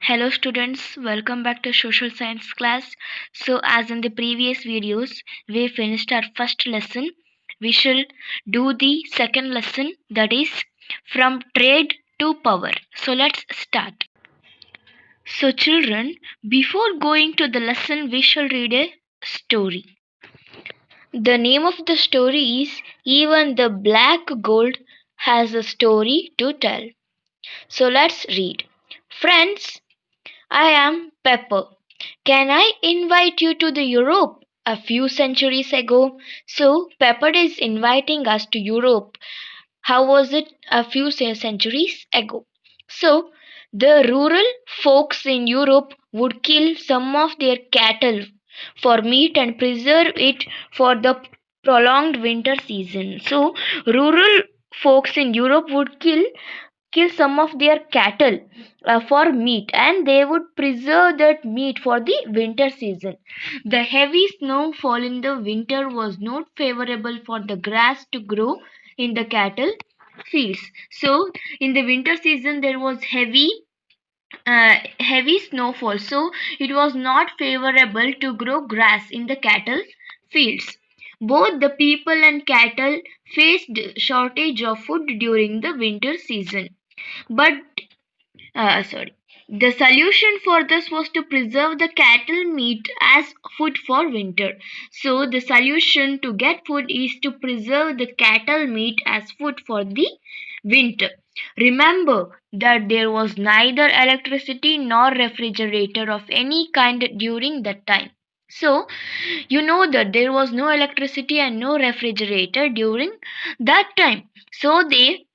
Hello students, welcome back to social science class. So as in the previous videos, we finished our first lesson. We shall do the second lesson, that is from trade to power. So let's start. So children, before going to the lesson, we shall read a story. The name of the story is Even the Black Gold Has a Story to Tell. So let's read. Friends, I am Pepper. Can I invite you to the Europe a few centuries ago? So Pepper is inviting us to Europe. How was it a few centuries ago? So the rural folks in Europe would kill some of their cattle for meat and preserve it for the prolonged winter season. So rural folks in Europe would kill some of their cattle for meat, and they would preserve that meat for the winter season. The heavy snowfall in the winter was not favorable for the grass to grow in the cattle fields. So in the winter season there was heavy snowfall, so it was not favorable to grow grass in the cattle fields. Both the people and cattle faced shortage of food during the winter season. But sorry. The solution for this was to preserve the cattle meat as food for winter. So the solution to get food is to preserve the cattle meat as food for the winter. Remember that there was neither electricity nor refrigerator of any kind during that time. So, you know that there was no electricity and no refrigerator during that time. So, they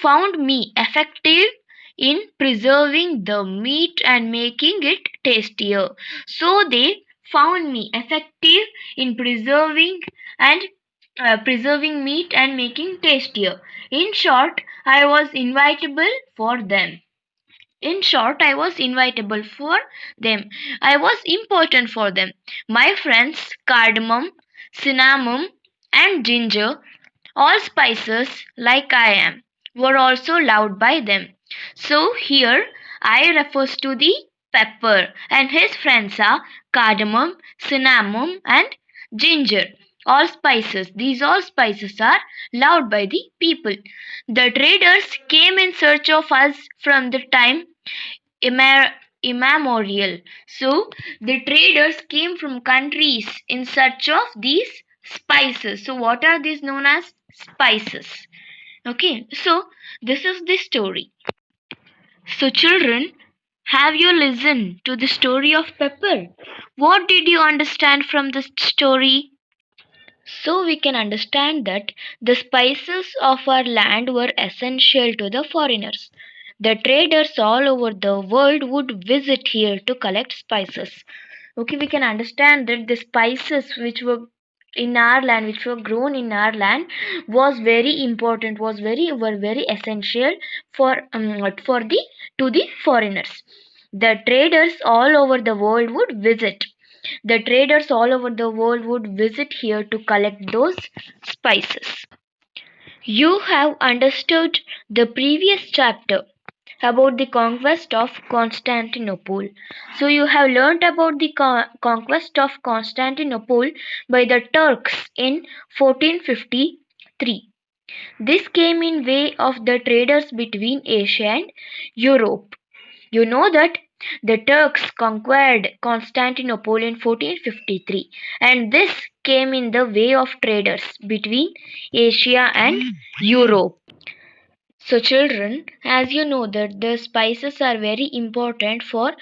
found me effective in preserving the meat and making it tastier. So they found me effective in and preserving meat and making tastier. In short, I was invitable for them. In short, I was invitable for them. I was important for them. My friends, cardamom, cinnamon, and ginger, all spices like I am, were also loved by them. So here I refers to the pepper, and his friends are cardamom, cinnamon, and ginger. All spices. These all spices are loved by the people. The traders came in search of us from the time immemorial. So the traders came from countries in search of these spices. So what are these known as spices? Okay, so this is the story. So children, have you listened to the story of pepper? What did you understand from the story? So we can understand that the spices of our land were essential to the foreigners. The traders all over the world would visit here to collect spices. Okay, we can understand that the spices which were in our land, which were grown in our land, was very important, were very essential for the to the foreigners. The traders all over the world would visit. The traders all over the world would visit here to collect those spices. You have understood the previous chapter about the conquest of Constantinople. So you have learnt about the conquest of Constantinople by the Turks in 1453. This came in way of the traders between Asia and Europe. You know that the Turks conquered Constantinople in 1453, and this came in the way of traders between Asia and Europe. So children, as you know that the spices are very important for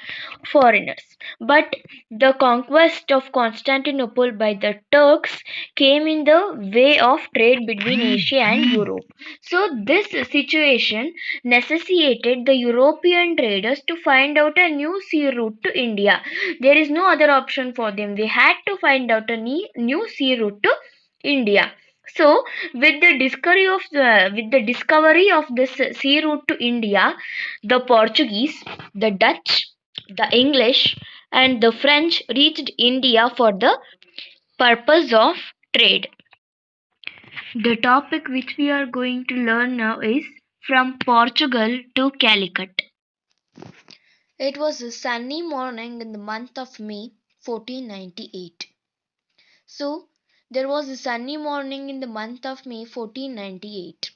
foreigners. But the conquest of Constantinople by the Turks came in the way of trade between Asia and Europe. So this situation necessitated the European traders to find out a new sea route to India. There is no other option for them. They had to find out a new sea route to India. So, with the discovery of this sea route to India, the Portuguese, the Dutch, the English, and the French reached India for the purpose of trade. The topic which we are going to learn now is from Portugal to Calicut. It was a sunny morning in the month of May 1498. So, there was a sunny morning in the month of May 1498.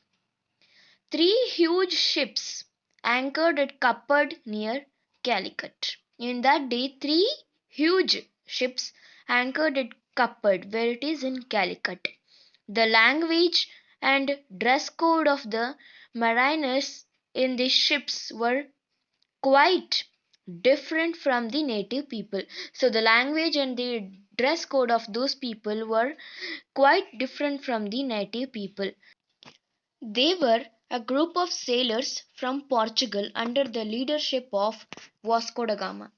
Three huge ships anchored at Cappard near Calicut. In that day, three huge ships anchored at Cappard, where it is in Calicut. The language and dress code of the mariners in these ships were quite different from the native people. So the language and the dress code of those people were quite different from the native people. They were a group of sailors from Portugal under the leadership of Vasco da Gama.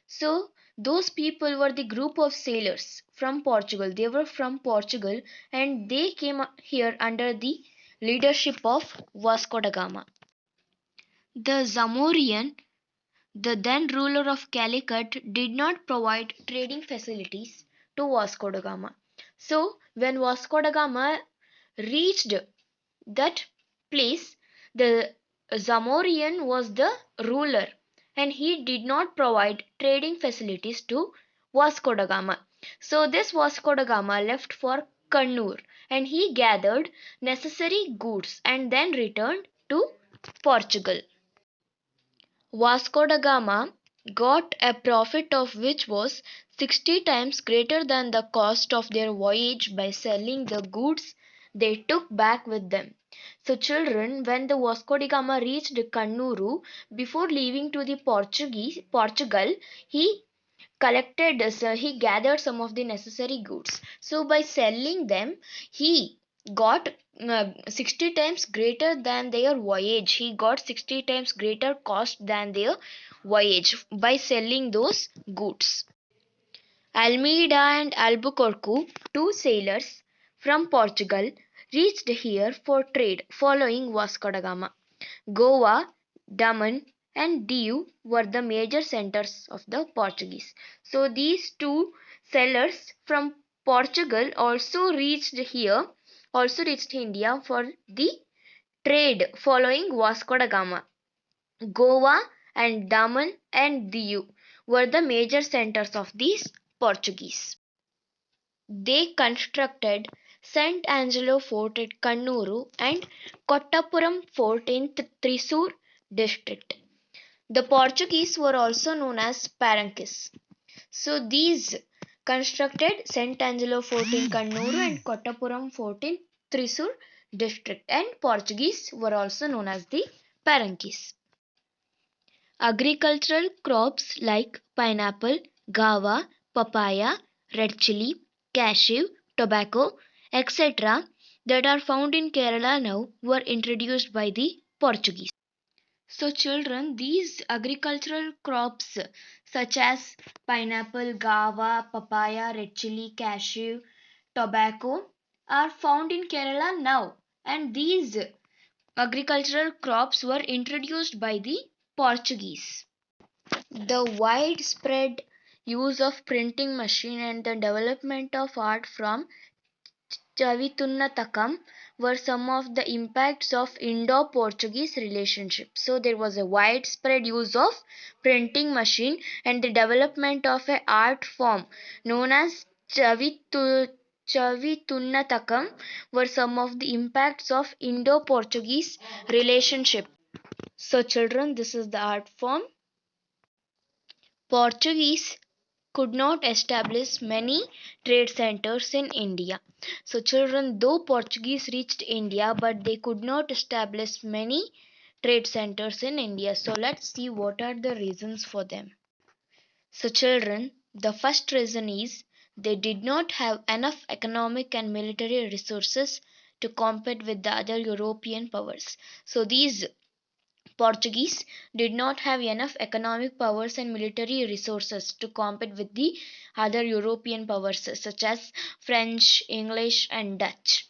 So those people were the group of sailors from Portugal. They were from Portugal and they came here under the leadership of Vasco da Gama. The Zamorian, the then ruler of Calicut, did not provide trading facilities to Vasco da Gama. So when Vasco da Gama reached that place, the Zamorian was the ruler and he did not provide trading facilities to Vasco da Gama. So this Vasco da Gama left for Kannur and he gathered necessary goods and then returned to Portugal. Vasco da Gama got a profit of which was 60 times greater than the cost of their voyage by selling the goods they took back with them. So children, when the Vasco da Gama reached Kannuru, before leaving to the Portugal, he he gathered some of the necessary goods. So by selling them, he got 60 times greater than their voyage. He got 60 times greater cost than their voyage by selling those goods. Almeida and Albuquerque, two sailors from Portugal, reached here for trade following Vasco da Gama. Goa, Daman, and Diu were the major centers of the Portuguese. So these two sailors from Portugal also reached India for the trade following Vasco da Gama. Goa and Daman and Diu were the major centers of these Portuguese. They constructed St. Angelo Fort at Kannuru and Kottapuram Fort in Thrissur district. The Portuguese were also known as Paranquis. So these constructed St. Angelo Fort in Kannuru and Kottapuram Fort in Thrissur district, and Portuguese were also known as the Paranquis. Agricultural crops like pineapple, guava, papaya, red chili, cashew, tobacco, etc., that are found in Kerala now were introduced by the Portuguese. So, children, these agricultural crops such as pineapple, guava, papaya, red chili, cashew, tobacco are found in Kerala now, and these agricultural crops were introduced by the Portuguese. The widespread use of printing machine and the development of art from Chavitunnathakam were some of the impacts of Indo-Portuguese relationship. So there was a widespread use of printing machine and the development of a art form known as Chavitunnathakam were some of the impacts of Indo-Portuguese relationship. So children, this is the art form. Portuguese could not establish many trade centers in India. So, children, though Portuguese reached India, but they could not establish many trade centers in India. So, let's see what are the reasons for them. So, children, the first reason is they did not have enough economic and military resources to compete with the other European powers. So, these Portuguese did not have enough economic powers and military resources to compete with the other European powers such as French, English, and Dutch.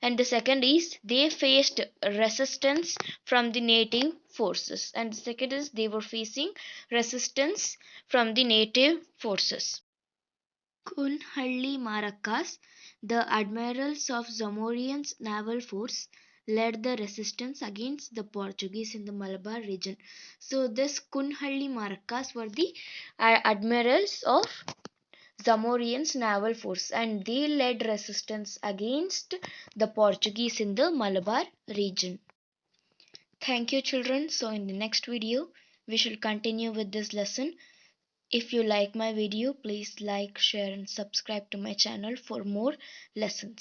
And the second is they faced resistance from the native forces. And the second is they were facing resistance from the native forces. Kunhalli Maraccas, the admirals of Zamorian's naval force, led the resistance against the Portuguese in the Malabar region. So this Kunhalli Maraccas were the admirals of Zamorian's naval force, and they led resistance against the Portuguese in the Malabar region. Thank you, children. So in the next video we shall continue with this lesson. If you like my video, please like, share and subscribe to my channel for more lessons.